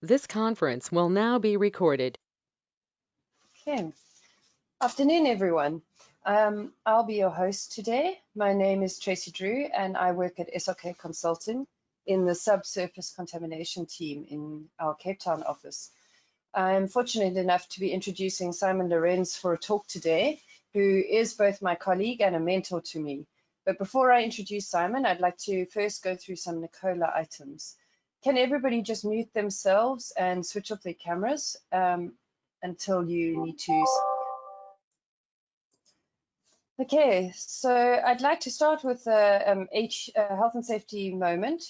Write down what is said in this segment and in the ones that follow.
This conference will now be recorded. Okay. Afternoon, everyone. I'll be your host today. My name is Tracy Drew, and I work at SRK Consulting in the subsurface contamination team in our Cape Town office. I'm fortunate enough to be introducing Simon Lorenz for a talk today, who is both my colleague and a mentor to me. But before I introduce Simon, I'd like to first go through some NICOLA items. Can everybody just mute themselves and switch off their cameras until you need to? Okay, so I'd like to start with a health and safety moment.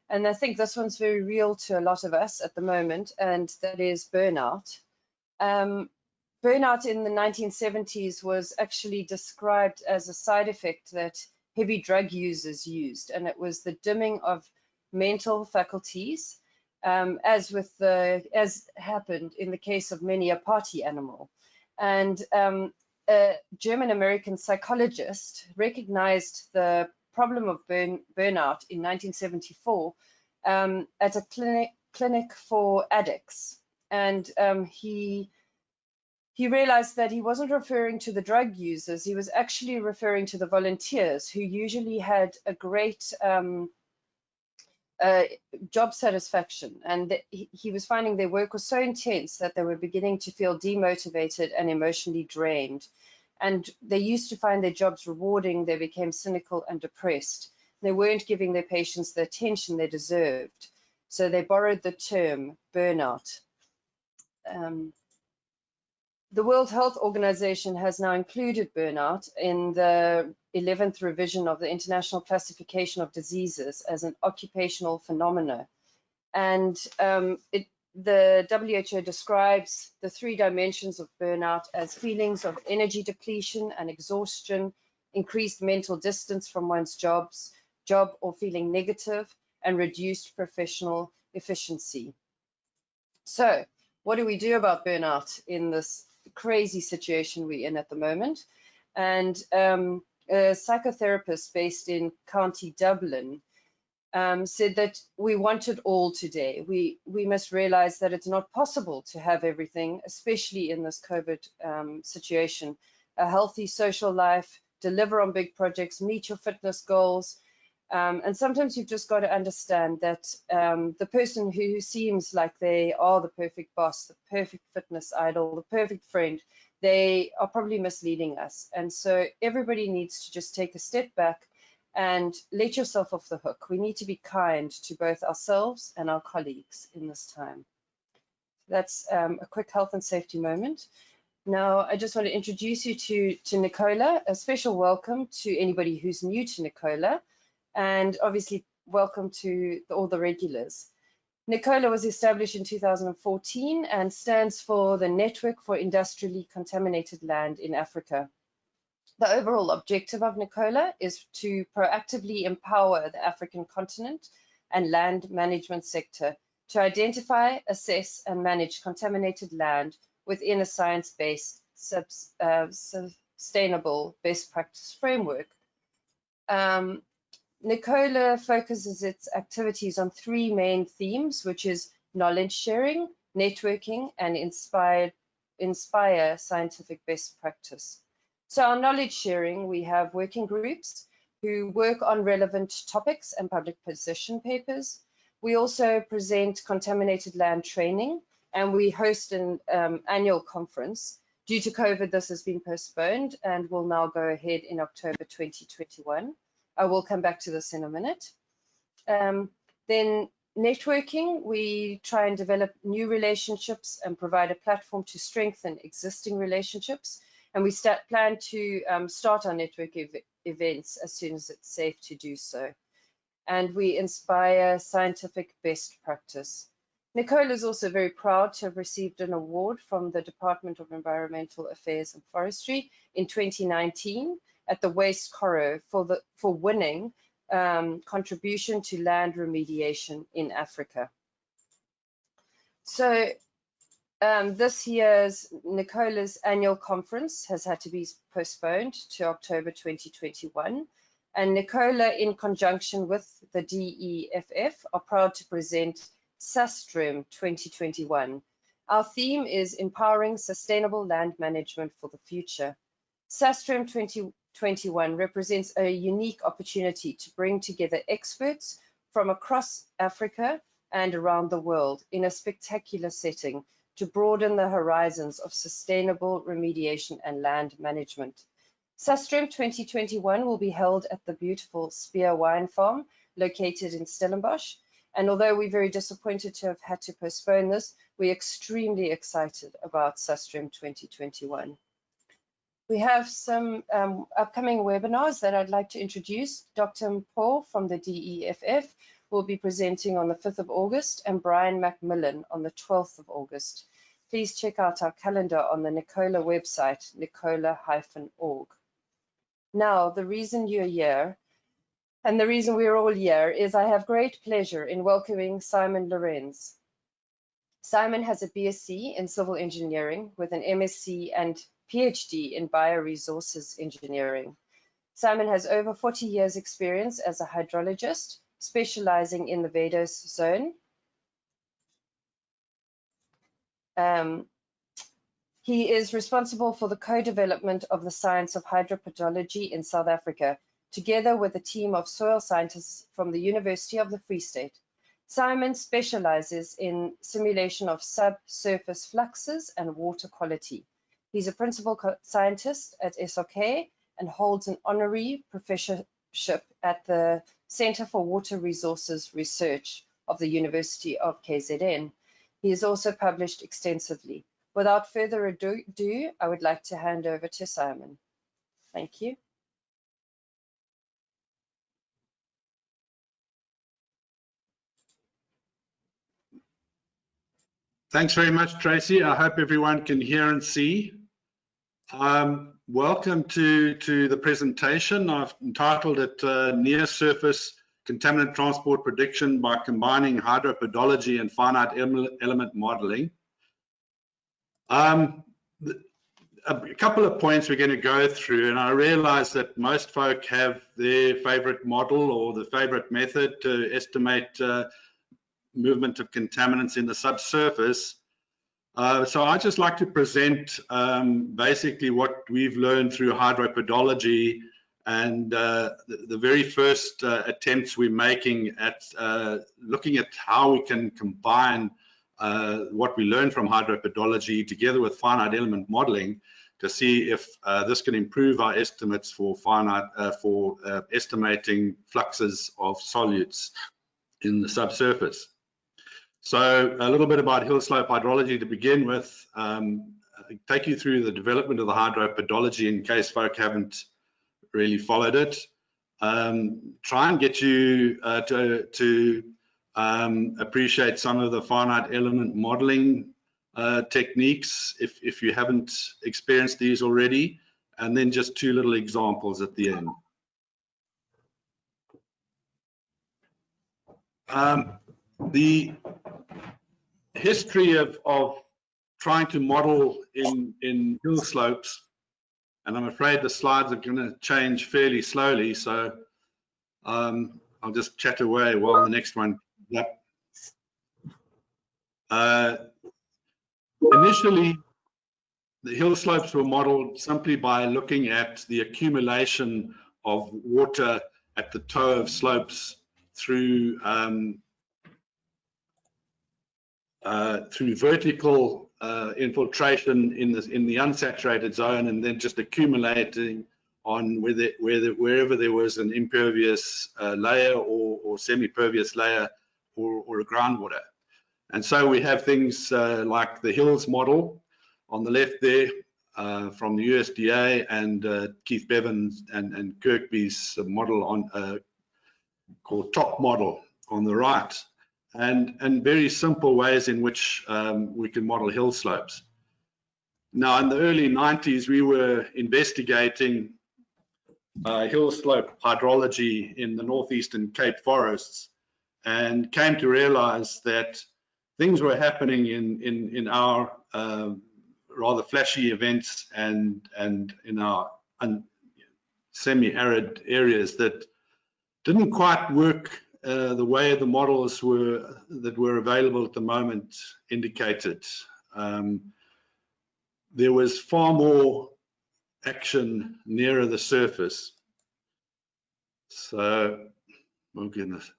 And I think this one's very real to a lot of us at the moment, and that is burnout. Burnout in the 1970s was actually described as a side effect that heavy drug users used, and it was the dimming of mental faculties, as happened in the case of many a party animal. And a German-American psychologist recognized the problem of burnout in 1974 at a clinic for addicts. And he realized that he wasn't referring to the drug users, he was actually referring to the volunteers who usually had a great job satisfaction, and he was finding their work was so intense that they were beginning to feel demotivated and emotionally drained. And they used to find their jobs rewarding, they became cynical and depressed. They weren't giving their patients the attention they deserved. So they borrowed the term burnout. The World Health Organization has now included burnout in the 11th revision of the International Classification of Diseases as an occupational phenomena. And the WHO describes the three dimensions of burnout as feelings of energy depletion and exhaustion, increased mental distance from one's job or feeling negative, and reduced professional efficiency. So what do we do about burnout in this crazy situation we're in at the moment? And a psychotherapist based in County Dublin said that we want it all today. We must realize that it's not possible to have everything, especially in this COVID situation. A healthy social life, deliver on big projects, meet your fitness goals. And sometimes you've just got to understand that the person who seems like they are the perfect boss, the perfect fitness idol, the perfect friend, they are probably misleading us. And so everybody needs to just take a step back and let yourself off the hook. We need to be kind to both ourselves and our colleagues in this time. That's a quick health and safety moment. Now, I just want to introduce you to NICOLA. A special welcome to anybody who's new to NICOLA, and obviously welcome to all the regulars. NICOLA was established in 2014 and stands for the Network for Industrially Contaminated Land in Africa. The overall objective of NICOLA is to proactively empower the African continent and land management sector to identify, assess, and manage contaminated land within a science-based, sustainable best practice framework. NICOLA focuses its activities on three main themes, which is knowledge sharing, networking, and inspire scientific best practice. So our knowledge sharing, we have working groups who work on relevant topics and public position papers. We also present contaminated land training, and we host an annual conference. Due to COVID, this has been postponed and will now go ahead in October 2021. I will come back to this in a minute. Then networking, we try and develop new relationships and provide a platform to strengthen existing relationships. And we plan to start our network events as soon as it's safe to do so. And we inspire scientific best practice. NICOLA is also very proud to have received an award from the Department of Environmental Affairs and Forestry in 2019 at the Waste Corridor for winning contribution to land remediation in Africa. So this year's NICOLA's annual conference has had to be postponed to October 2021, and NICOLA, in conjunction with the DEFF, are proud to present SASTREM 2021. Our theme is Empowering Sustainable Land Management for the Future. SASTREM 2021 represents a unique opportunity to bring together experts from across Africa and around the world in a spectacular setting to broaden the horizons of sustainable remediation and land management. SASTREM 2021 will be held at the beautiful Spear Wine Farm located in Stellenbosch. And although we're very disappointed to have had to postpone this, we're extremely excited about SASTREM 2021. We have some upcoming webinars that I'd like to introduce. Dr. Paul from the DEFF will be presenting on the 5th of August and Brian Macmillan on the 12th of August. Please check out our calendar on the NICOLA website, NICOLA-ORG. Now, the reason you're here and the reason we're all here is I have great pleasure in welcoming Simon Lorenz. Simon has a BSc in civil engineering with an MSc and PhD in bioresources engineering. Simon has over 40 years experience as a hydrologist, specializing in the Vedos zone. He is responsible for the co-development of the science of hydropedology in South Africa, together with a team of soil scientists from the University of the Free State. Simon specializes in simulation of subsurface fluxes and water quality. He's a principal scientist at SRK and holds an honorary professorship at the Center for Water Resources Research of the University of KZN. He has also published extensively. Without further ado, I would like to hand over to Simon. Thank you. Thanks very much, Tracy. I hope everyone can hear and see. Welcome to the presentation. I've entitled it Near Surface Contaminant Transport Prediction by Combining Hydropedology and Finite Element Modeling. A couple of points we're going to go through, and I realize that most folk have their favorite model or the favorite method to estimate movement of contaminants in the subsurface. So I'd just like to present basically what we've learned through hydropedology and the very first attempts we're making at looking at how we can combine what we learned from hydropedology together with finite element modeling to see if this can improve our estimates for estimating fluxes of solutes in the subsurface. So a little bit about hill slope hydrology to begin with. Take you through the development of the hydropedology in case folk haven't really followed it. Try and get you to appreciate some of the finite element modeling techniques if you haven't experienced these already, and then just two little examples at the end. The history of trying to model in hill slopes, and I'm afraid the slides are going to change fairly slowly, so I'll just chat away while the next one. Yep. Initially, the hill slopes were modeled simply by looking at the accumulation of water at the toe of slopes through vertical infiltration in the unsaturated zone, and then just accumulating on wherever there was an impervious layer or semi-pervious layer or a groundwater. And so we have things like the Hills model on the left there from the USDA, and Keith Bevan's and Kirkby's model on called Top Model on the right, and very simple ways in which we can model hill slopes. Now, in the early 90s, we were investigating hill slope hydrology in the northeastern Cape forests, and came to realize that things were happening in our rather flashy events and in our semi-arid areas that didn't quite work the way the models that were available at the moment indicated. There was far more action nearer the surface. So, oh goodness.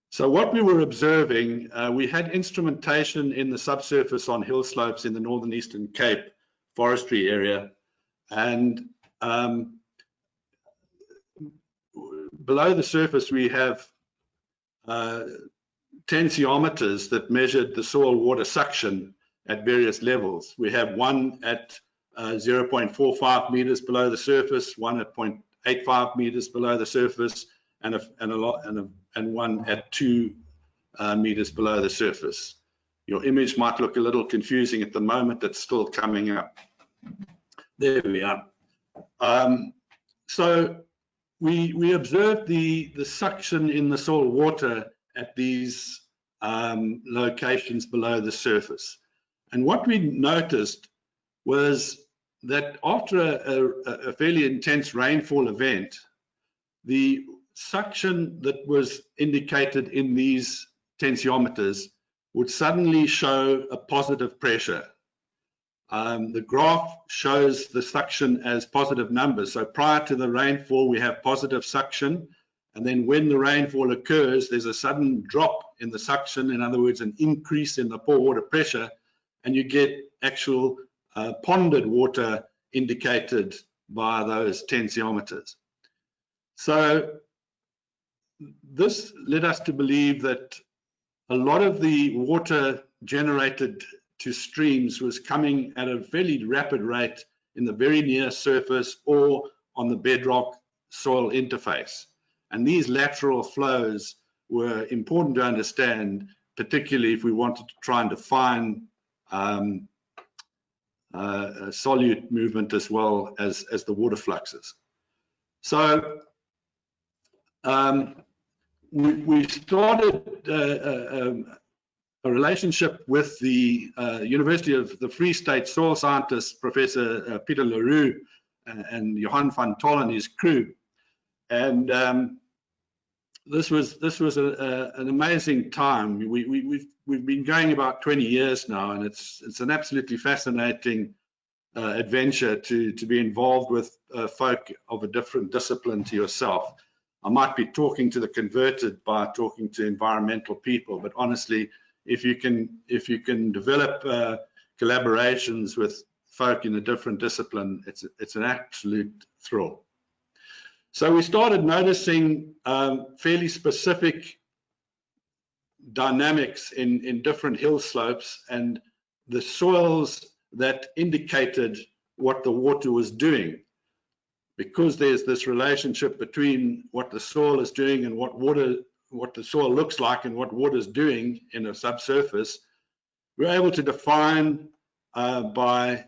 So what we were observing, we had instrumentation in the subsurface on hill slopes in the northern Eastern Cape forestry area, and below the surface we have tensiometers that measured the soil water suction at various levels. We have one at 0.45 meters below the surface, one at 0.85 meters below the surface, and one at 2 meters below the surface. Your image might look a little confusing at the moment. It's still coming up. There we are. So we observed the suction in the soil water at these locations below the surface. And what we noticed was that after a fairly intense rainfall event, the suction that was indicated in these tensiometers would suddenly show a positive pressure. The graph shows the suction as positive numbers. So prior to the rainfall, we have positive suction. And then when the rainfall occurs, there's a sudden drop in the suction. In other words, an increase in the pore water pressure, and you get actual ponded water indicated by those tensiometers. So this led us to believe that a lot of the water generated to streams was coming at a fairly rapid rate in the very near surface or on the bedrock soil interface. And these lateral flows were important to understand, particularly if we wanted to try and define solute movement as well as the water fluxes. So we started a relationship with the University of the Free State soil scientist, Professor Peter Leroux and Johan van Tol and his crew. And this was an amazing time. We've been going about 20 years now, and it's an absolutely fascinating adventure to be involved with folk of a different discipline to yourself. I might be talking to the converted by talking to environmental people, but honestly, if you can develop collaborations with folk in a different discipline, it's an absolute thrill. So we started noticing fairly specific dynamics in different hill slopes and the soils that indicated what the water was doing. Because there's this relationship between what the soil is doing and what the soil looks like and what water is doing in a subsurface, we're able to define by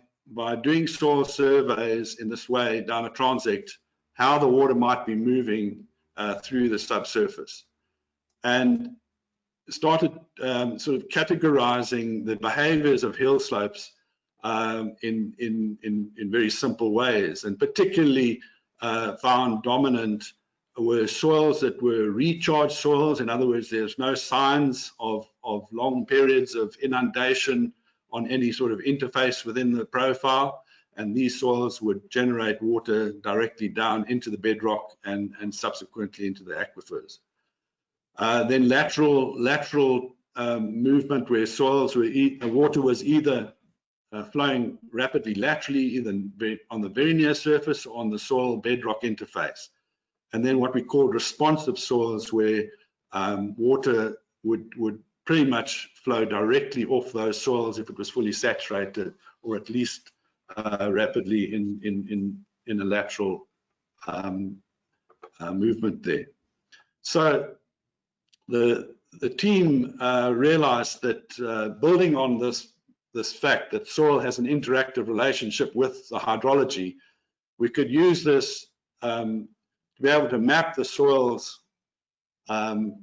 doing soil surveys in this way down a transect how the water might be moving through the subsurface, and started sort of categorizing the behaviors of hill slopes in very simple ways, and particularly found dominant were soils that were recharged soils. In other words, there's no signs of long periods of inundation on any sort of interface within the profile, and these soils would generate water directly down into the bedrock and subsequently into the aquifers. Then lateral movement, where soils were water was either flowing rapidly laterally, either on the very near surface or on the soil bedrock interface. And then what we call responsive soils, where water would pretty much flow directly off those soils if it was fully saturated, or at least rapidly in a lateral movement there. So the team realized that building on this fact that soil has an interactive relationship with the hydrology, we could use this to be able to map the soils and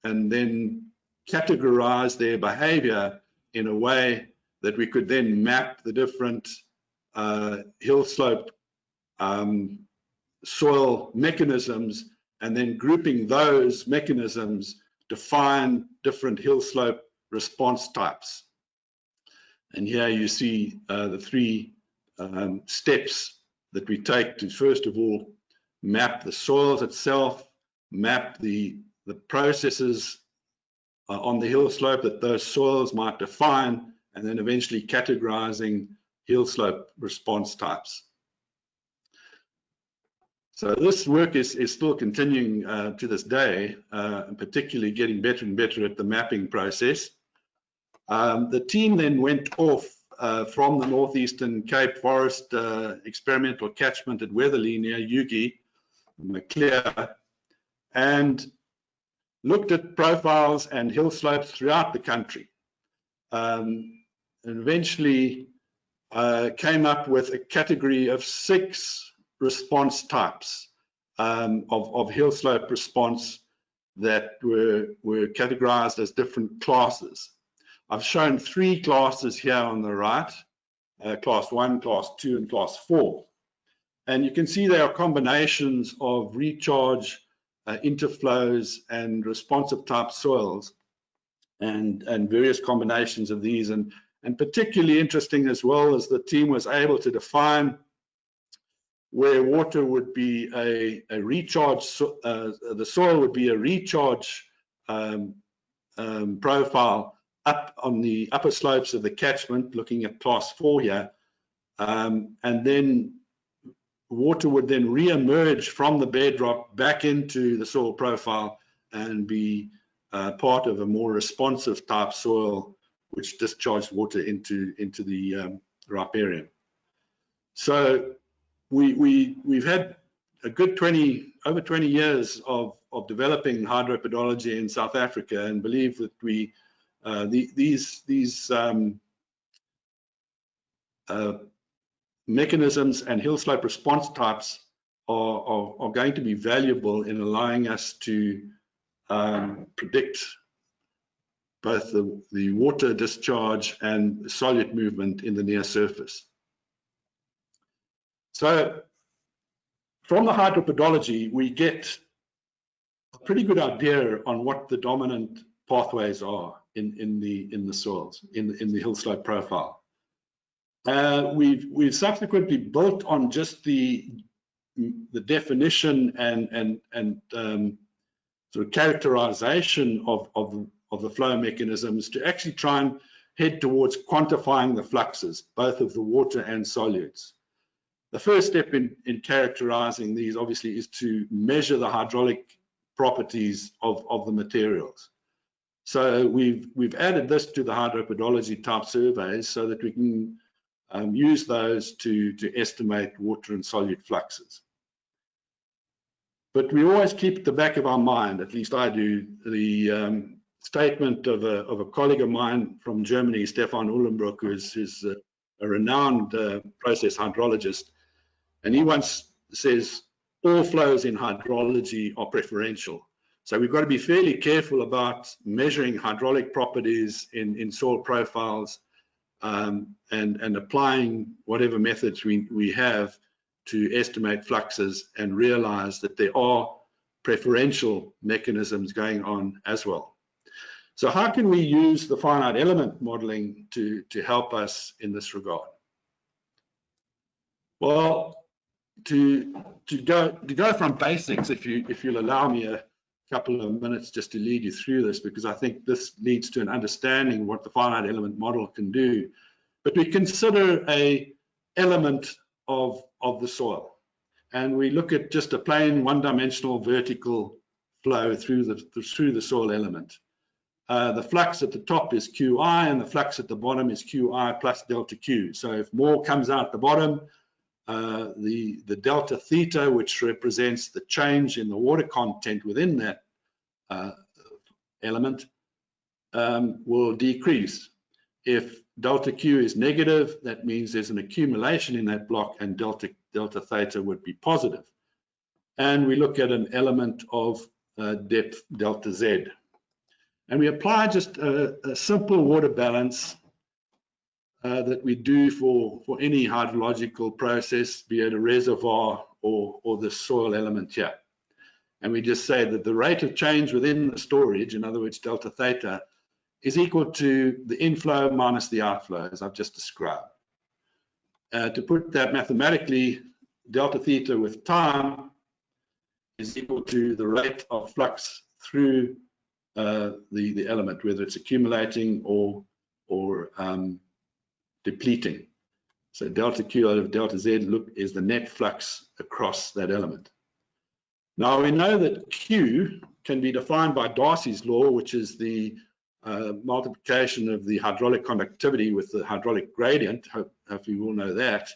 then categorize their behavior in a way that we could then map the different hill slope soil mechanisms and then grouping those mechanisms define different hill slope response types. And here you see the three steps that we take to, first of all, map the soils itself, map the processes on the hill slope that those soils might define, and then eventually categorizing hill slope response types. So this work is still continuing to this day, and particularly getting better and better at the mapping process. The team then went off from the Northeastern Cape Forest experimental catchment at Weatherly near Ugie, Maclear, and looked at profiles and hill slopes throughout the country, and eventually came up with a category of 6 response types of hill slope response that were categorized as different classes. I've shown 3 classes here on the right, class 1, class 2, and class 4. And you can see they are combinations of recharge, interflows, and responsive type soils, and various combinations of these. And particularly interesting as well is the team was able to define where water would be a recharge, the soil would be a recharge profile up on the upper slopes of the catchment, looking at class 4 here, and then water would then re-emerge from the bedrock back into the soil profile and be part of a more responsive type soil which discharged water into the riparian. So we've had a good over 20 years of developing hydropedology in South Africa, and believe that these mechanisms and hill slope response types are going to be valuable in allowing us to predict both the water discharge and solute movement in the near surface. So from the hydropedology, we get a pretty good idea on what the dominant pathways are in the soils, in the hill slope profile. We've subsequently built on just the definition and sort of characterization of the flow mechanisms to actually try and head towards quantifying the fluxes, both of the water and solutes. The first step in characterizing these obviously is to measure the hydraulic properties of the materials. So we've added this to the hydropedology type surveys so that we can use those to estimate water and solute fluxes. But we always keep at the back of our mind, at least I do, the statement of a colleague of mine from Germany, Stefan Uhlenbrock, who's a renowned process hydrologist. And he once says, all flows in hydrology are preferential. So we've got to be fairly careful about measuring hydraulic properties in soil profiles and applying whatever methods we have to estimate fluxes, and realize that there are preferential mechanisms going on as well. So how can we use the finite element modeling to help us in this regard? Well, to go from basics, if you'll allow me a couple of minutes just to lead you through this, because I think this leads to an understanding of what the finite element model can do. But we consider a element of the soil, and we look at just a plain one-dimensional vertical flow through the soil element. The flux at the top is Qi, and the flux at the bottom is Qi plus delta Q. So if more comes out the bottom, the delta theta, which represents the change in the water content within that element, will decrease. If delta Q is negative, that means there's an accumulation in that block, and delta theta would be positive. And we look at an element of depth delta Z. And we apply just a simple water balance that we do for any hydrological process, be it a reservoir or the soil element here. and we just say that the rate of change within the storage, in other words, delta theta, is equal to the inflow minus the outflow, as I've just described. To put that mathematically, delta theta with time is equal to the rate of flux through the element, whether it's accumulating or depleting. So delta Q out of delta Z is the net flux across that element. Now we know that Q can be defined by Darcy's law, which is the multiplication of the hydraulic conductivity with the hydraulic gradient. Hopefully you all know that.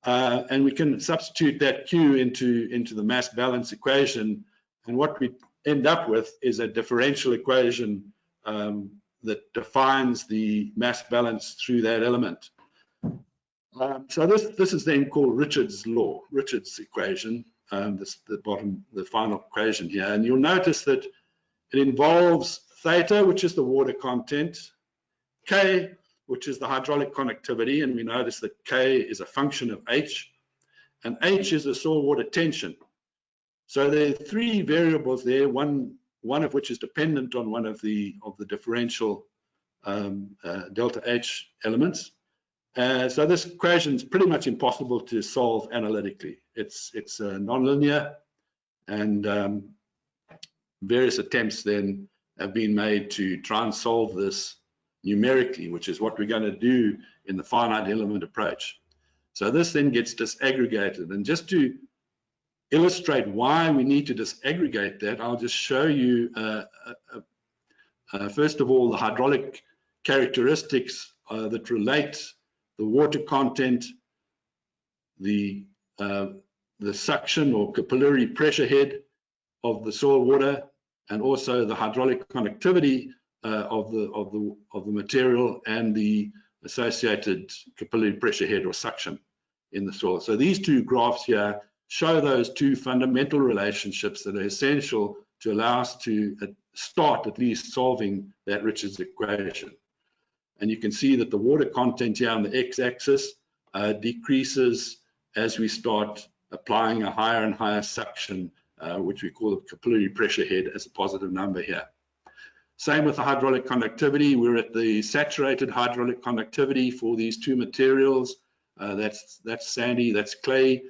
And we can substitute that Q into the mass balance equation, and what we end up with is a differential equation that defines the mass balance through that element. So this is then called Richard's law, Richard's equation. The final equation here, and you'll notice that it involves theta, which is the water content, K, which is the hydraulic conductivity, and we notice that K is a function of H, and H is the soil water tension. So there are three variables there, one of which is dependent on one of the differential delta H elements. So this equation is pretty much impossible to solve analytically. It's nonlinear, and various attempts then have been made to try and solve this numerically, which is what we're going to do in the finite element approach. So this then gets disaggregated, and just to illustrate why we need to disaggregate that, I'll just show you first of all the hydraulic characteristics that relate the water content, the suction or capillary pressure head of the soil water, and also the hydraulic conductivity of the material and the associated capillary pressure head or suction in the soil. So these two graphs here show those two fundamental relationships that are essential to allow us to start at least solving that Richards equation. And you can see that the water content here on the x-axis decreases as we start applying a higher and higher suction, which we call the capillary pressure head as a positive number here. Same with the hydraulic conductivity. We're at the saturated hydraulic conductivity for these two materials. That's sandy, that's clay,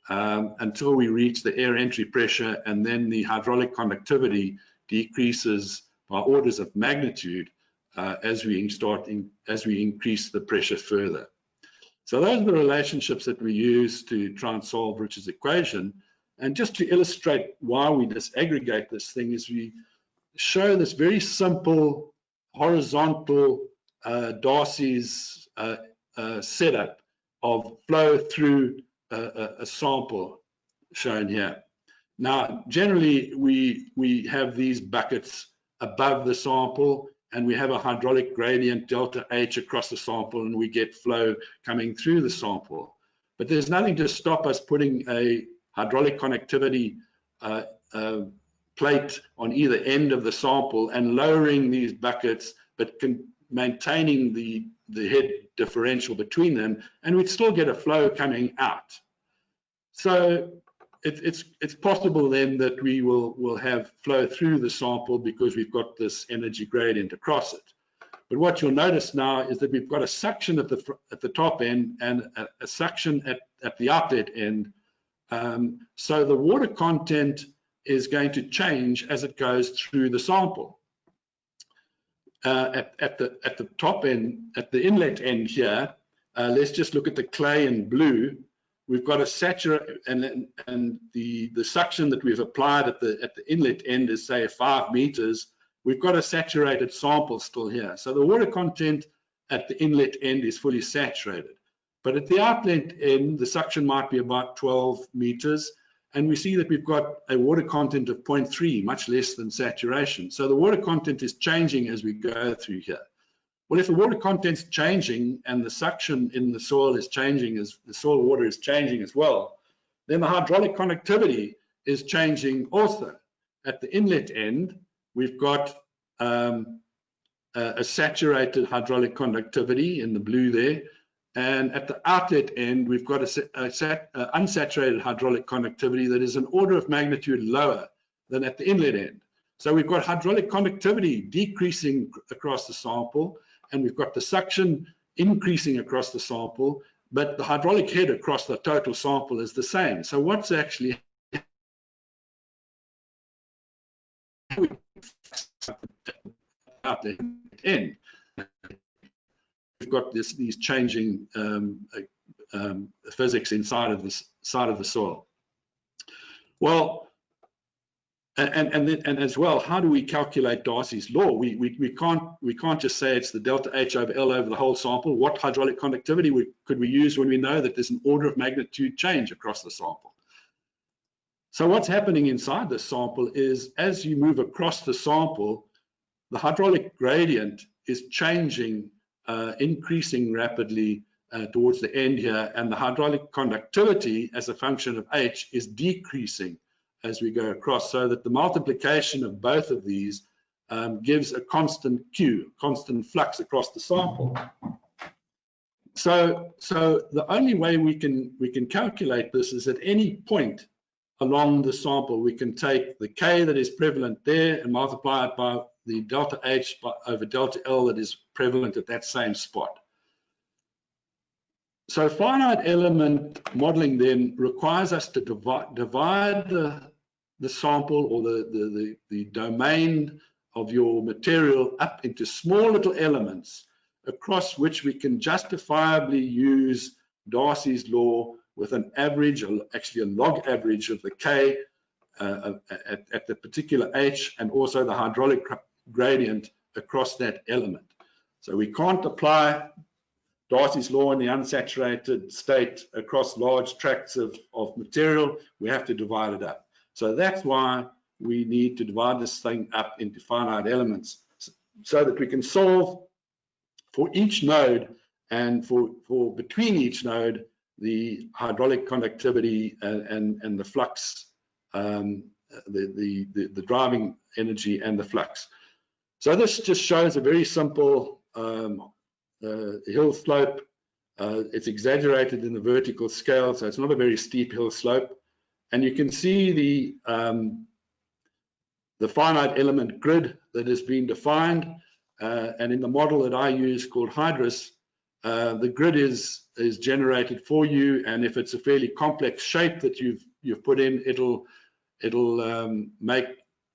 until we reach the air entry pressure, and then the hydraulic conductivity decreases by orders of magnitude as we increase the pressure further. So those are the relationships that we use to try and solve Richards equation. And just to illustrate why we disaggregate this thing is we show this very simple horizontal Darcy's setup of flow through a sample shown here. Now, generally we have these buckets above the sample, and we have a hydraulic gradient delta H across the sample, and we get flow coming through the sample. But there's nothing to stop us putting a hydraulic conductivity plate on either end of the sample and lowering these buckets, but maintaining the head differential between them, and we'd still get a flow coming out. So it's possible then that we will have flow through the sample because we've got this energy gradient across it. But what you'll notice now is that we've got a suction at the top end and a suction at the outlet end. So the water content is going to change as it goes through the sample. At the top end, at the inlet end here, let's just look at the clay in blue. We've got a saturate, and the suction that we've applied at the inlet end is say 5 meters. We've got a saturated sample still here. So the water content at the inlet end is fully saturated. But at the outlet end, the suction might be about 12 meters. And we see that we've got a water content of 0.3, much less than saturation. So the water content is changing as we go through here. Well, if the water content's changing and the suction in the soil is changing, as the soil water is changing as well, then the hydraulic conductivity is changing also. At the inlet end, we've got a saturated hydraulic conductivity in the blue there. And at the outlet end, we've got a unsaturated hydraulic conductivity that is an order of magnitude lower than at the inlet end. So we've got hydraulic conductivity decreasing across the sample, and we've got the suction increasing across the sample, but the hydraulic head across the total sample is the same. So what's actually at the end? We've got these changing physics inside of the soil. Well, and as well, how do we calculate Darcy's law? We can't just say it's the delta H over L over the whole sample. What hydraulic conductivity could we use when we know that there's an order of magnitude change across the sample? So what's happening inside the sample is, as you move across the sample, the hydraulic gradient is changing, increasing rapidly towards the end here, and the hydraulic conductivity as a function of H is decreasing as we go across, so that the multiplication of both of these gives a constant Q, constant flux across the sample. So the only way we can calculate this is at any point along the sample, we can take the K that is prevalent there and multiply it by the delta H over delta L that is prevalent at that same spot. So finite element modeling then requires us to divide the sample or the domain of your material up into small little elements across which we can justifiably use Darcy's law with an average, or actually a log average of the K at the particular H, and also the hydraulic gradient across that element. So we can't apply Darcy's law in the unsaturated state across large tracts of material. We have to divide it up. So that's why we need to divide this thing up into finite elements, so that we can solve for each node and for between each node the hydraulic conductivity and the flux, the driving energy and the flux. So this just shows a very simple hill slope. It's exaggerated in the vertical scale, so it's not a very steep hill slope. And you can see the finite element grid that has been defined, and in the model that I use called Hydrus, the grid is generated for you, and if it's a fairly complex shape that you've put in, it'll make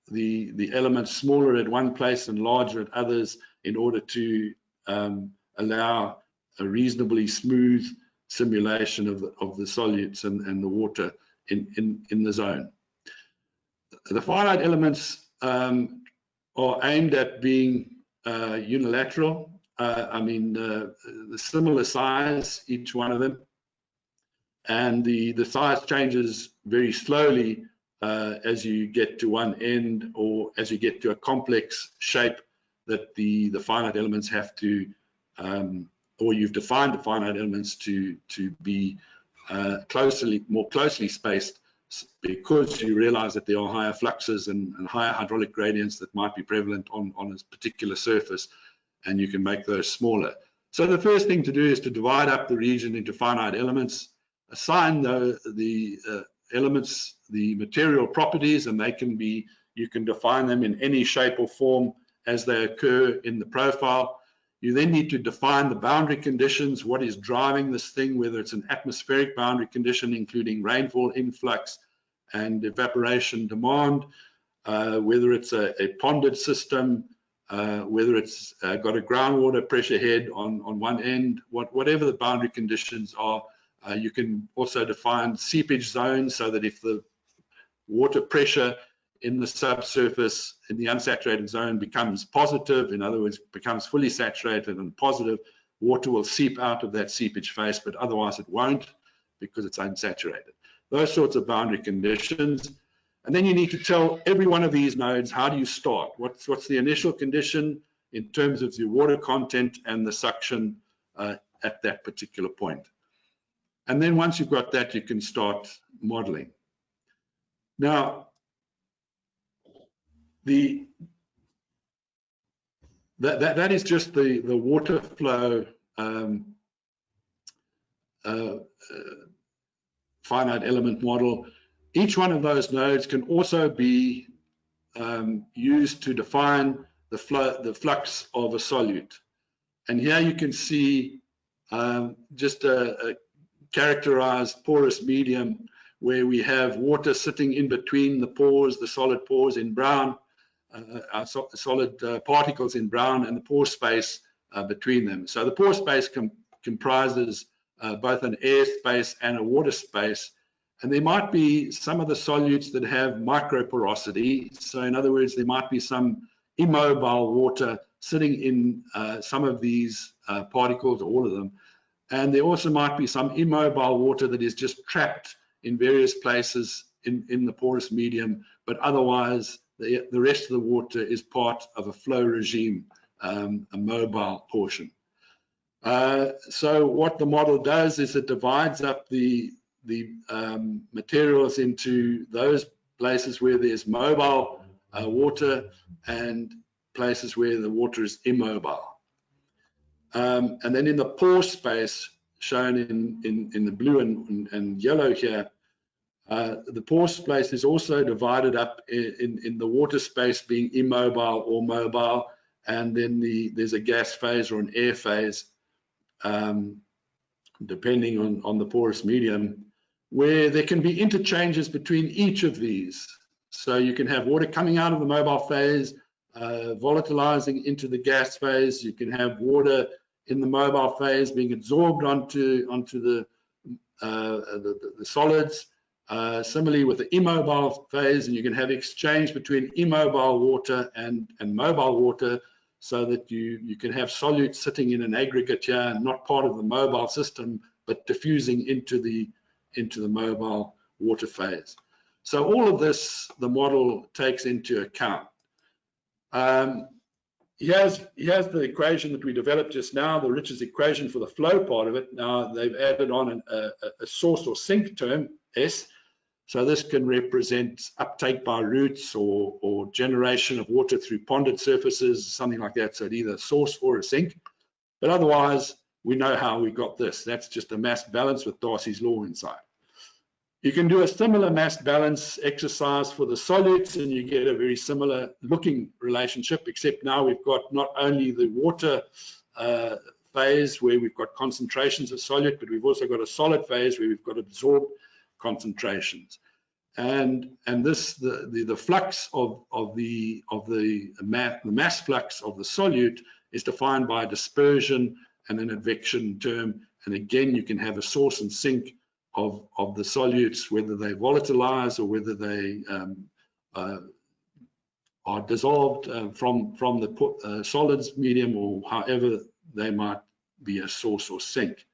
the elements smaller at one place and larger at others in order to allow a reasonably smooth simulation of the solutes and the water in the zone. The finite elements are aimed at being unilateral. The similar size, each one of them, and the size changes very slowly as you get to one end, or as you get to a complex shape that the finite elements have to, or you've defined the finite elements to be more closely spaced, because you realize that there are higher fluxes and higher hydraulic gradients that might be prevalent on a particular surface, and you can make those smaller. So the first thing to do is to divide up the region into finite elements, assign the elements the material properties, and they can be, you can define them in any shape or form as they occur in the profile. You then need to define the boundary conditions, what is driving this thing, whether it's an atmospheric boundary condition, including rainfall influx and evaporation demand, whether it's a ponded system, whether it's got a groundwater pressure head on one end, whatever the boundary conditions are. You can also define seepage zones, so that if the water pressure in the subsurface in the unsaturated zone becomes positive, in other words, becomes fully saturated and positive, water will seep out of that seepage face, but otherwise it won't, because it's unsaturated. Those sorts of boundary conditions. And then you need to tell every one of these nodes, how do you start? What's the initial condition in terms of the water content and the suction at that particular point? And then once you've got that, you can start modeling. Now, that is just the water flow finite element model. Each one of those nodes can also be used to define the flux of a solute. And here you can see just a characterized porous medium where we have water sitting in between the pores, the solid pores in brown, solid particles in brown, and the pore space between them. So the pore space comprises both an air space and a water space. And there might be some of the solutes that have microporosity. So in other words, there might be some immobile water sitting in some of these particles, or all of them. And there also might be some immobile water that is just trapped in various places in the porous medium, but otherwise the rest of the water is part of a flow regime, a mobile portion. So what the model does is it divides up the materials into those places where there's mobile water and places where the water is immobile. And then in the pore space shown in the blue and yellow here, the pore space is also divided up in the water space being immobile or mobile, and then there's a gas phase or an air phase, depending on the porous medium, where there can be interchanges between each of these. So you can have water coming out of the mobile phase, volatilizing into the gas phase. You can have water in the mobile phase being absorbed onto the solids. Similarly with the immobile phase, and you can have exchange between immobile water and mobile water, so that you can have solutes sitting in an aggregate here, not part of the mobile system, but diffusing into the mobile water phase. So all of this, the model takes into account. Here's the equation that we developed just now, the Richards equation for the flow part of it. Now they've added on a source or sink term, S. So this can represent uptake by roots or generation of water through ponded surfaces, something like that. So it's either a source or a sink. But otherwise, we know how we got this. That's just a mass balance with Darcy's law inside. You can do a similar mass balance exercise for the solutes, and you get a very similar looking relationship, except now we've got not only the water phase where we've got concentrations of solute, but we've also got a solid phase where we've got absorbed concentrations. And this the flux of the mass flux of the solute is defined by dispersion and an advection term. And again, you can have a source and sink of the solutes, whether they volatilize or whether they are dissolved from the solids medium, or however they might be a source or sink.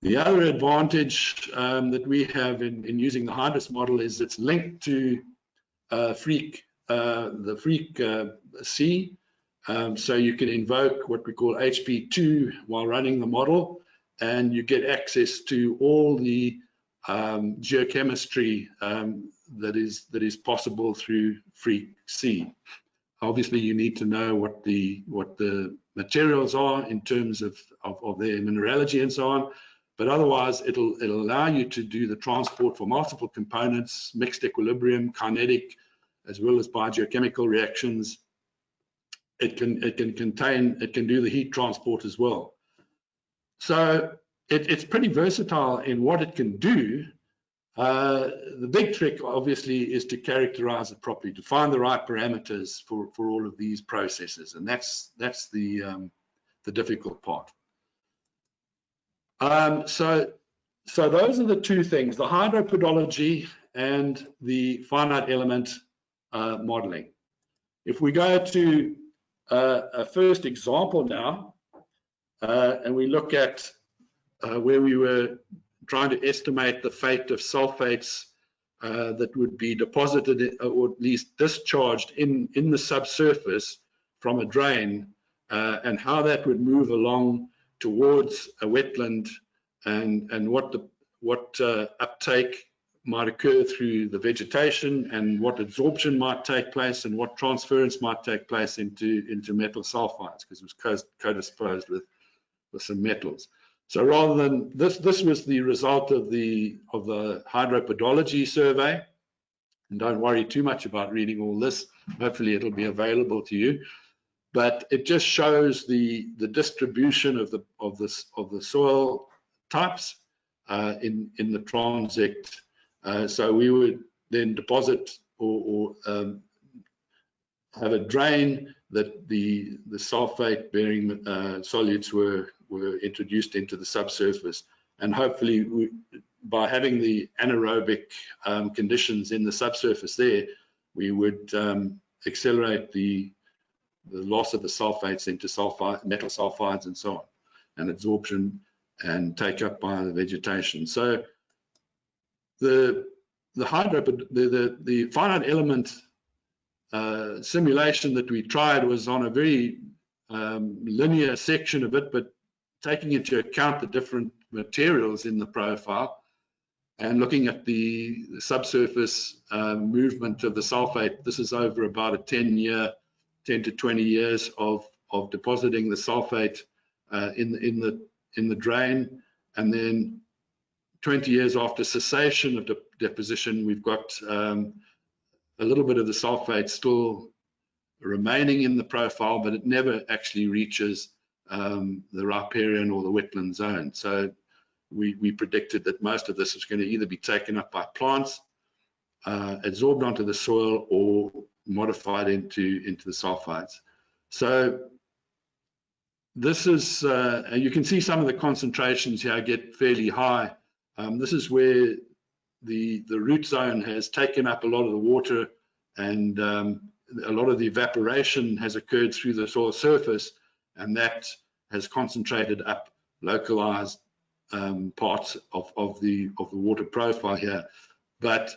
The other advantage that we have in using the Hydros model is it's linked to the freak C. So you can invoke what we call HP2 while running the model, and you get access to all the geochemistry that is possible through freak C. Obviously, you need to know what the materials are in terms of their mineralogy and so on. But otherwise, it'll allow you to do the transport for multiple components, mixed equilibrium, kinetic, as well as biogeochemical reactions. It can do the heat transport as well. So it's pretty versatile in what it can do. The big trick, obviously, is to characterize it properly, to find the right parameters for all of these processes, and that's the difficult part. So those are the two things: the hydropedology and the finite element modeling. If we go to a first example now, and we look at where we were trying to estimate the fate of sulfates that would be deposited or at least discharged in the subsurface from a drain, and how that would move along towards a wetland, and what uptake might occur through the vegetation, and what absorption might take place, and what transference might take place into metal sulfides, because it was co-disposed with some metals. So rather than this was the result of the hydropedology survey. And don't worry too much about reading all this. Hopefully it'll be available to you. But it just shows the distribution of the soil types in the transect. So we would then deposit or have a drain that the sulfate bearing solutes were introduced into the subsurface, and hopefully by having the anaerobic conditions in the subsurface there, we would accelerate the loss of the sulfates into metal sulfides and so on, and absorption and take up by the vegetation. So the finite element simulation that we tried was on a very linear section of it, but taking into account the different materials in the profile and looking at the subsurface movement of the sulfate. This is over about a 10 to 20 years of depositing the sulfate in the drain, and then 20 years after cessation of deposition, we've got a little bit of the sulfate still remaining in the profile, but it never actually reaches the riparian or the wetland zone. So we predicted that most of this was going to either be taken up by plants, absorbed onto the soil, or modified into the sulfides. So this is, you can see some of the concentrations here get fairly high. This is where the root zone has taken up a lot of the water, and a lot of the evaporation has occurred through the soil surface, and that has concentrated up localized parts of the water profile here. But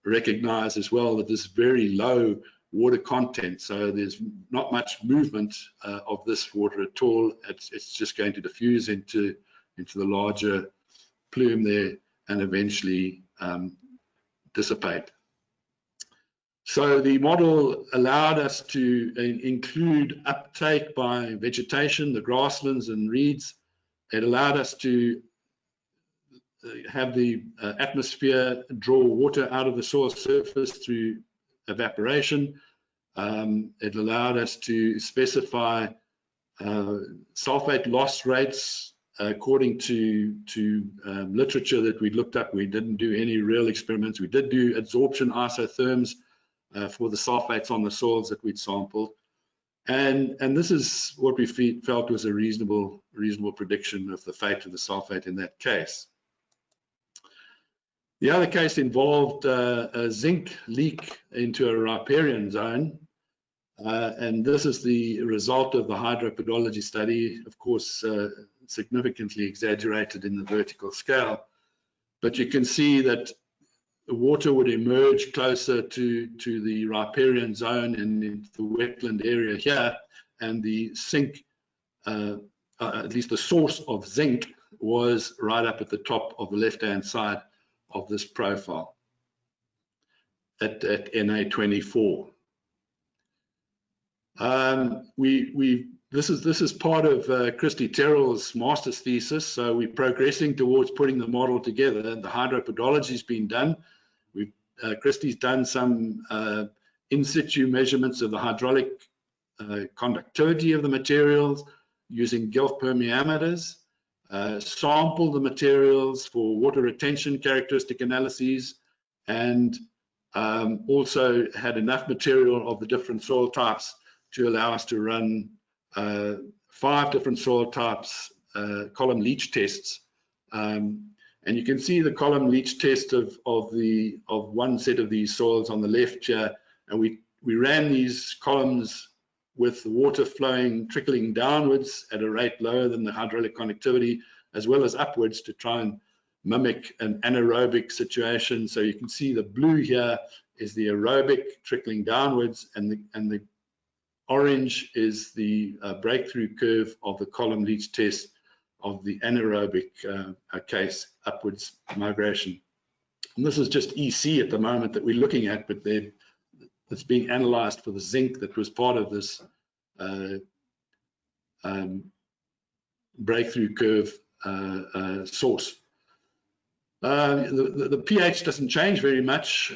recognize as well that there's very low water content, so there's not much movement of this water at all. It's just going to diffuse into the larger plume there and eventually dissipate. So the model allowed us to include uptake by vegetation, the grasslands and reeds. It allowed us to have the atmosphere draw water out of the soil surface through evaporation. It allowed us to specify sulfate loss rates according to literature that we looked up. We didn't do any real experiments. We did do adsorption isotherms for the sulfates on the soils that we'd sampled. And this is what we felt was a reasonable prediction of the fate of the sulfate in that case. The other case involved a zinc leak into a riparian zone. And this is the result of the hydropedology study, of course, significantly exaggerated in the vertical scale. But you can see that the water would emerge closer to the riparian zone and into the wetland area here, and the zinc, at least the source of zinc, was right up at the top of the left-hand side of this profile at Na24. This is part of Christy Terrell's master's thesis, so we're progressing towards putting the model together. The hydropedology's been done. Christy's done some in situ measurements of the hydraulic conductivity of the materials using Guelph permeameters, sampled the materials for water retention characteristic analyses, and also had enough material of the different soil types to allow us to run 5 different soil types column leach tests. And you can see the column leach test of one set of these soils on the left here, and we ran these columns with the water trickling downwards at a rate lower than the hydraulic conductivity, as well as upwards, to try and mimic an anaerobic situation. So you can see the blue here is the aerobic trickling downwards, and the orange is the breakthrough curve of the column leach test of the anaerobic case, upwards migration. And this is just EC at the moment that we're looking at, but it's being analyzed for the zinc that was part of this breakthrough curve source. The pH doesn't change very much.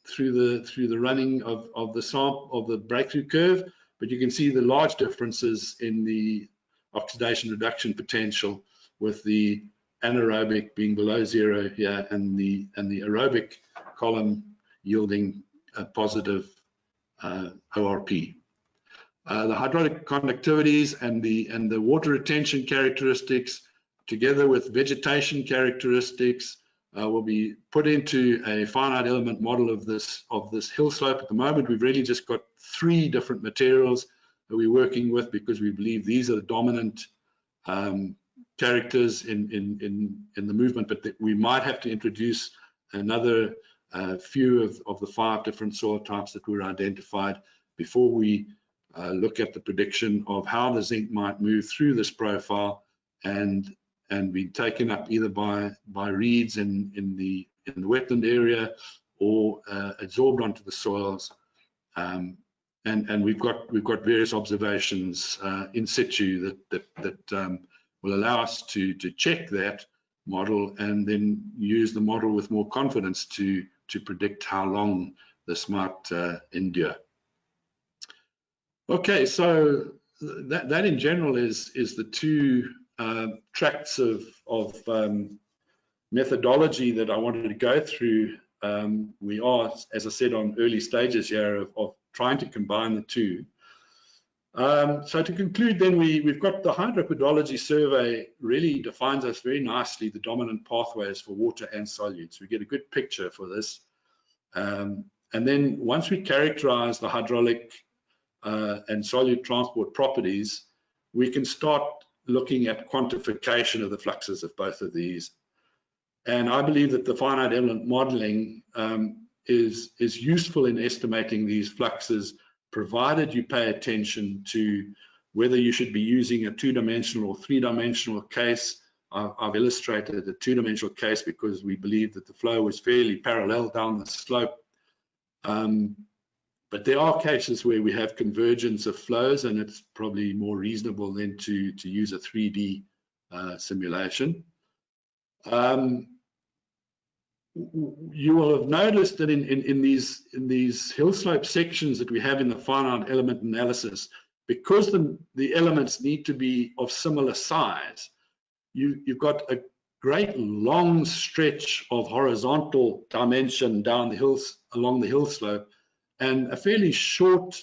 through the running of the breakthrough curve, but you can see the large differences in the oxidation reduction potential, with the anaerobic being below 0 here, and the aerobic column yielding a positive ORP. The hydraulic conductivities and the water retention characteristics, together with vegetation characteristics, will be put into a finite element model of this hill slope. At the moment, we've really just got 3 different materials that we're working with, because we believe these are the dominant characters in the movement, but that we might have to introduce another few of the 5 different soil types that were identified before we look at the prediction of how the zinc might move through this profile and be taken up either by reeds in the wetland area, or absorbed onto the soils. And we've got various observations in situ that will allow us to check that model, and then use the model with more confidence to predict how long this might endure. Okay, so that in general is the 2 tracts of methodology that I wanted to go through. We are, as I said, on early stages here of trying to combine the 2. So to conclude, then, we've got the hydropedology survey really defines us very nicely the dominant pathways for water and solutes. We get a good picture for this. And then once we characterize the hydraulic and solute transport properties, we can start looking at quantification of the fluxes of both of these. And I believe that the finite element modeling is useful in estimating these fluxes, provided you pay attention to whether you should be using a 2-dimensional or 3-dimensional case. I've illustrated a 2-dimensional case because we believe that the flow was fairly parallel down the slope. But there are cases where we have convergence of flows, and it's probably more reasonable then to use a 3D simulation. You will have noticed that in these hill slope sections that we have in the finite element analysis, because the elements need to be of similar size, you've got a great long stretch of horizontal dimension down the hills, along the hill slope, and a fairly short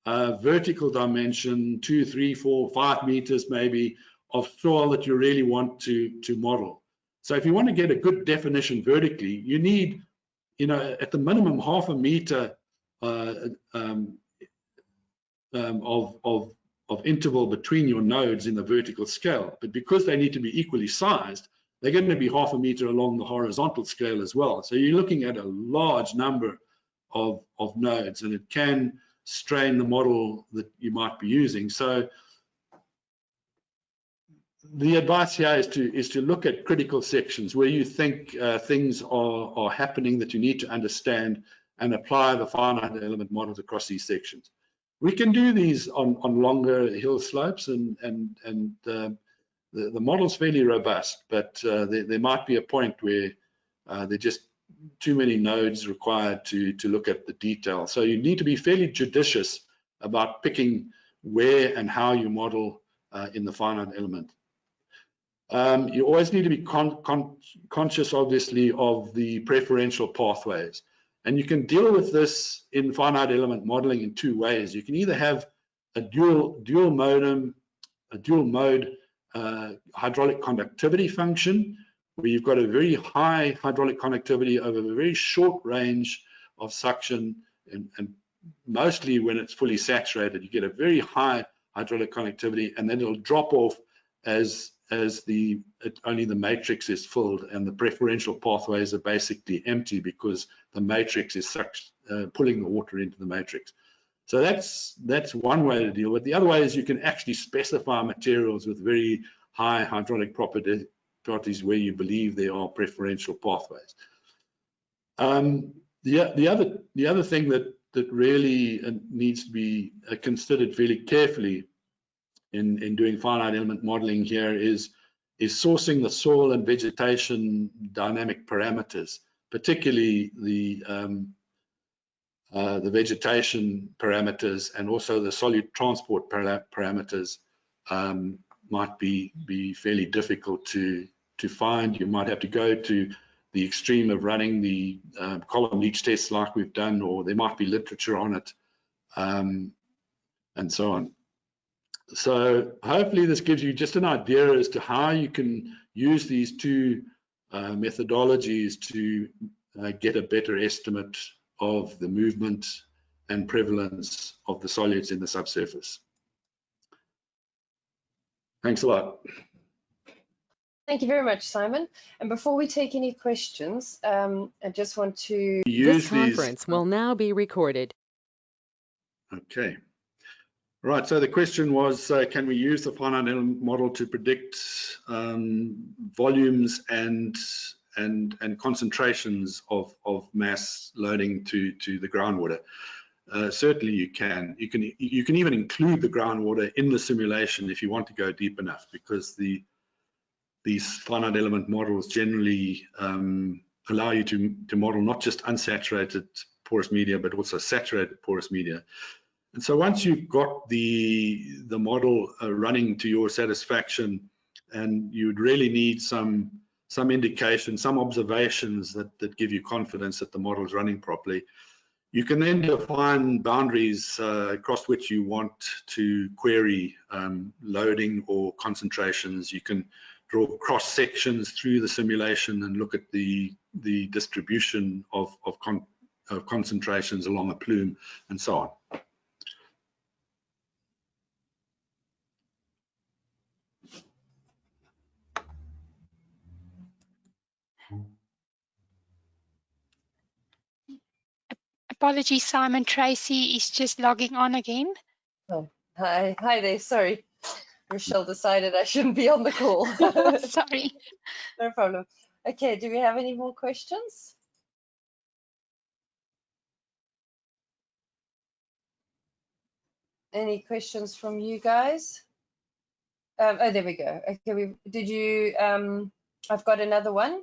vertical dimension, 2, 3, 4, 5 meters maybe, of soil that you really want to model. So if you want to get a good definition vertically, you need, at the minimum, 0.5 meter of interval between your nodes in the vertical scale. But because they need to be equally sized, they're going to be 0.5 meter along the horizontal scale as well. So you're looking at a large number of nodes, and it can strain the model that you might be using. So the advice here is to look at critical sections where you think things are happening that you need to understand, and apply the finite element models across these sections. We can do these on longer hill slopes, and the model's fairly robust, but there might be a point where there are just too many nodes required to look at the detail. So you need to be fairly judicious about picking where and how you model in the finite element. You always need to be conscious, obviously, of the preferential pathways. And you can deal with this in finite element modeling in 2 ways. You can either have a dual mode hydraulic conductivity function, where you've got a very high hydraulic conductivity over a very short range of suction, and mostly when it's fully saturated, you get a very high hydraulic conductivity, and then it'll drop off as only the matrix is filled, and the preferential pathways are basically empty because the matrix is pulling the water into the matrix. So that's one way to deal with it. The other way is you can actually specify materials with very high hydraulic properties where you believe there are preferential pathways. The other thing that really needs to be considered fairly carefully in doing finite element modeling here is sourcing the soil and vegetation dynamic parameters, particularly the the vegetation parameters, and also the solute transport parameters might be fairly difficult to find. You might have to go to the extreme of running the column leach tests like we've done, or there might be literature on it, and so on. So hopefully this gives you just an idea as to how you can use these two methodologies to get a better estimate of the movement and prevalence of the solutes in the subsurface. Thanks a lot. Thank you very much, Simon. And before we take any questions, I just want to This conference will now be recorded. Okay. Right, so the question was, can we use the finite element model to predict volumes and concentrations of mass loading to the groundwater? Certainly you can. You can even include the groundwater in the simulation if you want to go deep enough, because these finite element models generally allow you to model not just unsaturated porous media, but also saturated porous media. And so once you've got the model running to your satisfaction, and you'd really need some indication, some observations that give you confidence that the model is running properly, you can then define boundaries across which you want to query loading or concentrations. You can draw cross sections through the simulation and look at the distribution of concentrations along a plume and so on. Apologies, Simon. Tracy is just logging on again. Oh, hi there. Sorry, Rochelle decided I shouldn't be on the call. Sorry. No problem. Okay, do we have any more questions? Any questions from you guys? Oh, there we go. Okay, I've got another one.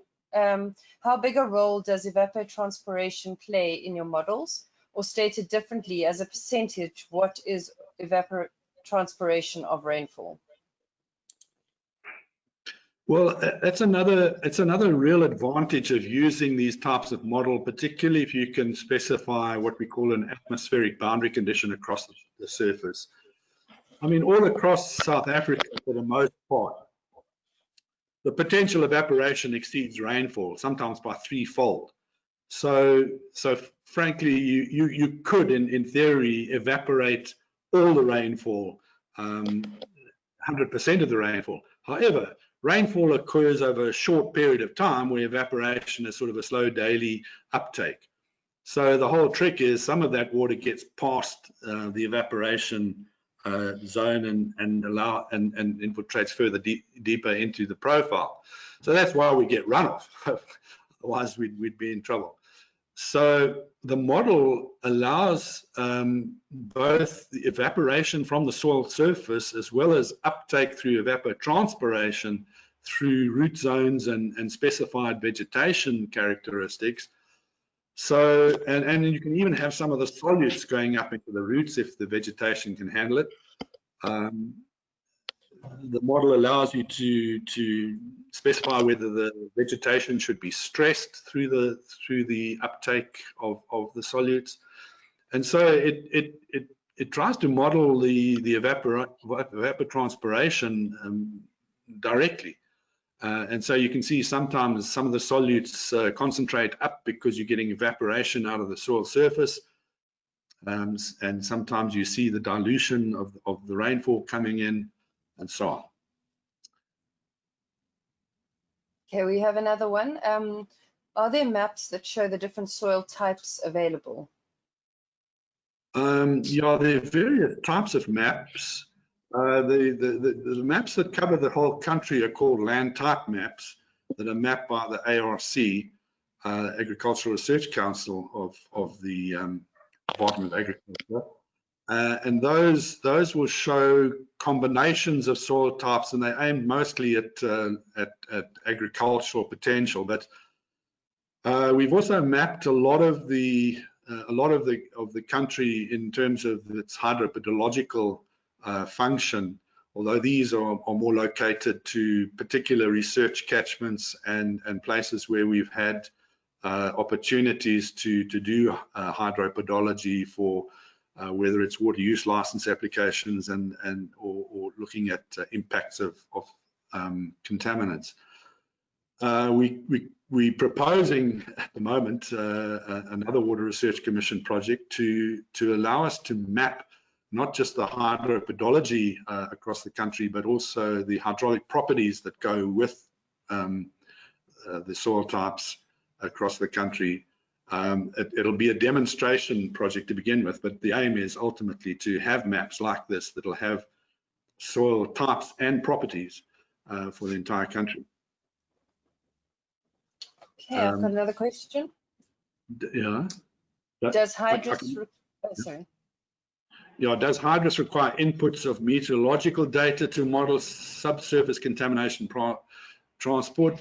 How big a role does evapotranspiration play in your models? Or stated differently, as a percentage, what is evapotranspiration of rainfall? Well, it's another real advantage of using these types of model, particularly if you can specify what we call an atmospheric boundary condition across the surface. I mean, all across South Africa, for the most part, the potential evaporation exceeds rainfall, sometimes by threefold. So frankly, you could, in theory, evaporate all the rainfall, 100% of the rainfall. However, rainfall occurs over a short period of time where evaporation is sort of a slow daily uptake. So the whole trick is some of that water gets past the evaporation zone and infiltrates further deeper into the profile. So that's why we get runoff. Otherwise we'd be in trouble. So the model allows both the evaporation from the soil surface as well as uptake through evapotranspiration through root zones and specified vegetation characteristics. So, and you can even have some of the solutes going up into the roots if the vegetation can handle it. The model allows you to specify whether the vegetation should be stressed through the uptake of the solutes, and so it tries to model the evapotranspiration directly. And so you can see sometimes some of the solutes concentrate up because you're getting evaporation out of the soil surface, and sometimes you see the dilution of the rainfall coming in, and so on. Okay, we have another one. Are there maps that show the different soil types available? Yeah, there are various types of maps. The maps that cover the whole country are called land type maps that are mapped by the ARC, Agricultural Research Council of the Department of Agriculture. And those will show combinations of soil types, and they aim mostly at agricultural potential. But we've also mapped a lot of the a lot of the country in terms of its hydropedological function, although these are more located to particular research catchments and places where we've had opportunities to do hydropedology for whether it's water use license applications or looking at impacts of contaminants. We're proposing at the moment another Water Research Commission project to allow us to map not just the hydropedology across the country, but also the hydraulic properties that go with the soil types across the country. It'll be a demonstration project to begin with, but the aim is ultimately to have maps like this that'll have soil types and properties for the entire country. Okay, I've got another question. Yeah. Does Hydrus, sorry. Yeah, does Hydrus require inputs of meteorological data to model subsurface contamination transport?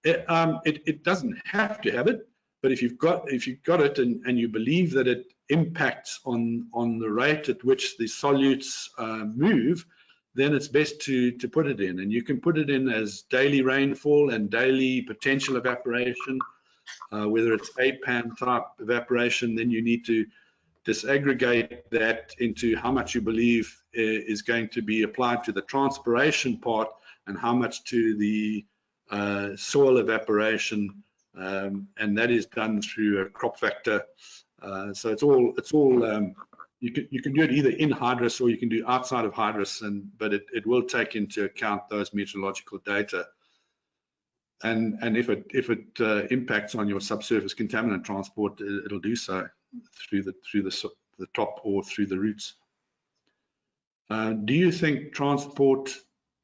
It doesn't have to have it, but if you've got it and you believe that it impacts on the rate at which the solutes move, then it's best to put it in. And you can put it in as daily rainfall and daily potential evaporation, whether it's APAN type evaporation. Then you need to disaggregate that into how much you believe is going to be applied to the transpiration part and how much to the soil evaporation, and that is done through a crop factor. So it's all you can do it either in Hydrus or you can do outside of Hydrus, but it will take into account those meteorological data. And if it impacts on your subsurface contaminant transport, it'll do so through the top or through the roots. Do you think transport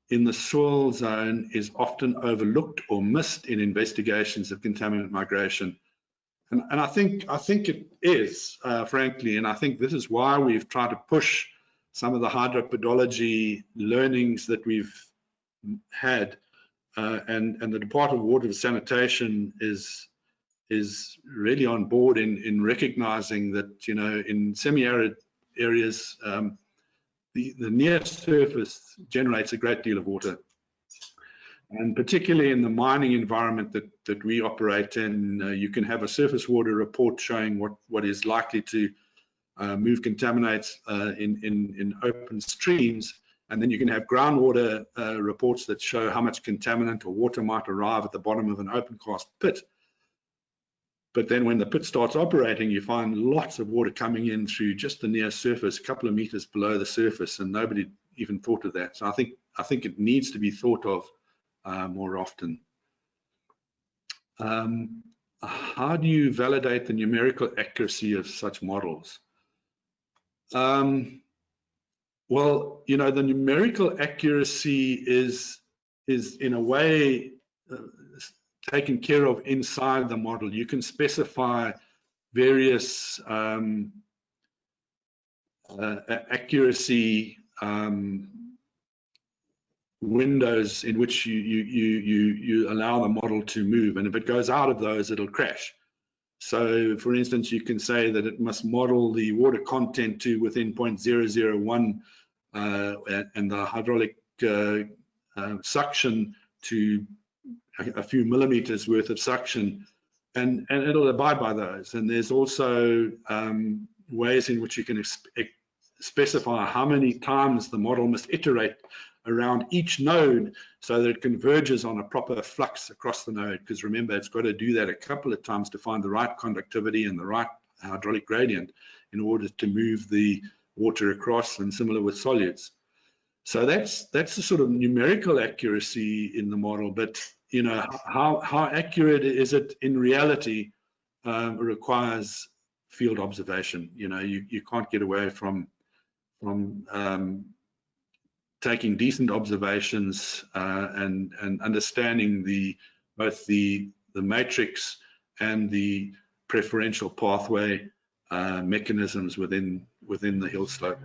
in the soil zone is often overlooked or missed in investigations of contaminant migration? And I think it is, frankly, and I think this is why we've tried to push some of the hydropedology learnings that we've had, and the Department of Water and Sanitation is really on board in recognizing that, you know, in semi-arid areas, the near surface generates a great deal of water. And particularly in the mining environment that we operate in, you can have a surface water report showing what is likely to move contaminants in open streams, and then you can have groundwater reports that show how much contaminant or water might arrive at the bottom of an open cast pit. But then when the pit starts operating, you find lots of water coming in through just the near surface, a couple of meters below the surface, and nobody even thought of that. So I think it needs to be thought of more often. How do you validate the numerical accuracy of such models? Well, you know, the numerical accuracy is in a way taken care of inside the model. You can specify various accuracy windows in which you allow the model to move, and if it goes out of those, it'll crash. So, for instance, you can say that it must model the water content to within 0.001 and the hydraulic suction to a few millimeters worth of suction, and it'll abide by those. And there's also ways in which you can specify how many times the model must iterate around each node so that it converges on a proper flux across the node, because remember, it's got to do that a couple of times to find the right conductivity and the right hydraulic gradient in order to move the water across, and similar with solutes. So that's the sort of numerical accuracy in the model, but you know, how accurate is it in reality requires field observation. You know, you can't get away from taking decent observations and understanding both the matrix and the preferential pathway mechanisms within the hill slope.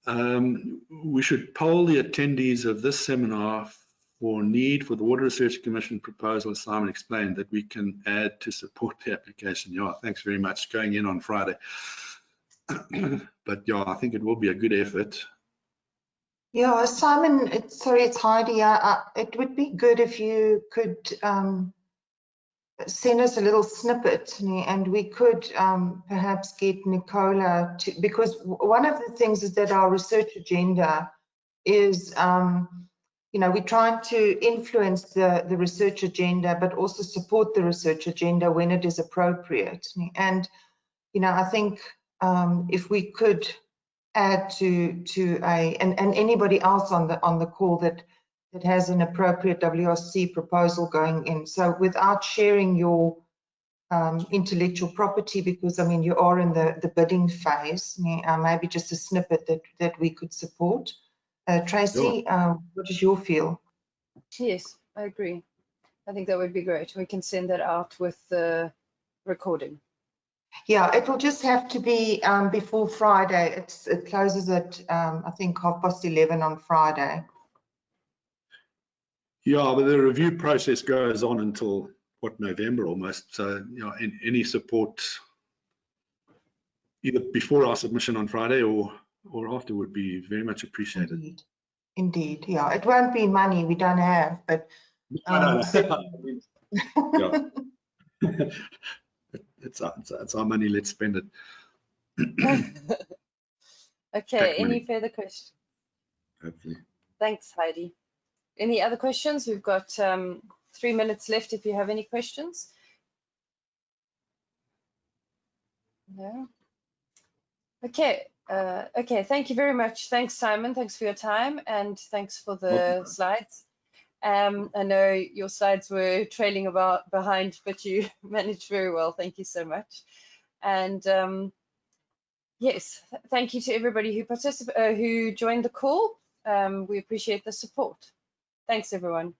We should poll the attendees of this seminar or need for the Water Research Commission proposal, as Simon explained, that we can add to support the application? Yeah, thanks very much. Going in on Friday. But yeah, I think it will be a good effort. Yeah, Simon, sorry, it's Heidi. It would be good if you could send us a little snippet, and we could perhaps get Nicola to, because one of the things is that our research agenda is, you know, we're trying to influence the research agenda, but also support the research agenda when it is appropriate. And, you know, I think if we could add to and anybody else on the call that has an appropriate WRC proposal going in. So without sharing your intellectual property, because I mean you are in the bidding phase, maybe just a snippet that we could support. Tracy, what is your feel? Yes, I agree. I think that would be great. We can send that out with the recording. Yeah, it will just have to be before Friday. It closes at I think 11:30 on Friday. Yeah, but the review process goes on until what, November almost. So, you know, any support either before our submission on Friday or after would be very much appreciated. Indeed, yeah. It won't be money we don't have, but No. Yeah. It's our money. Let's spend it. Okay, any further questions? Hopefully. Thanks, Heidi. Any other questions? We've got 3 minutes left if you have any questions. No? Okay. Okay, thank you very much. Thanks, Simon. Thanks for your time, and thanks for the slides. I know your slides were trailing behind, but you managed very well. Thank you so much. And yes, thank you to everybody who joined the call. We appreciate the support. Thanks, everyone.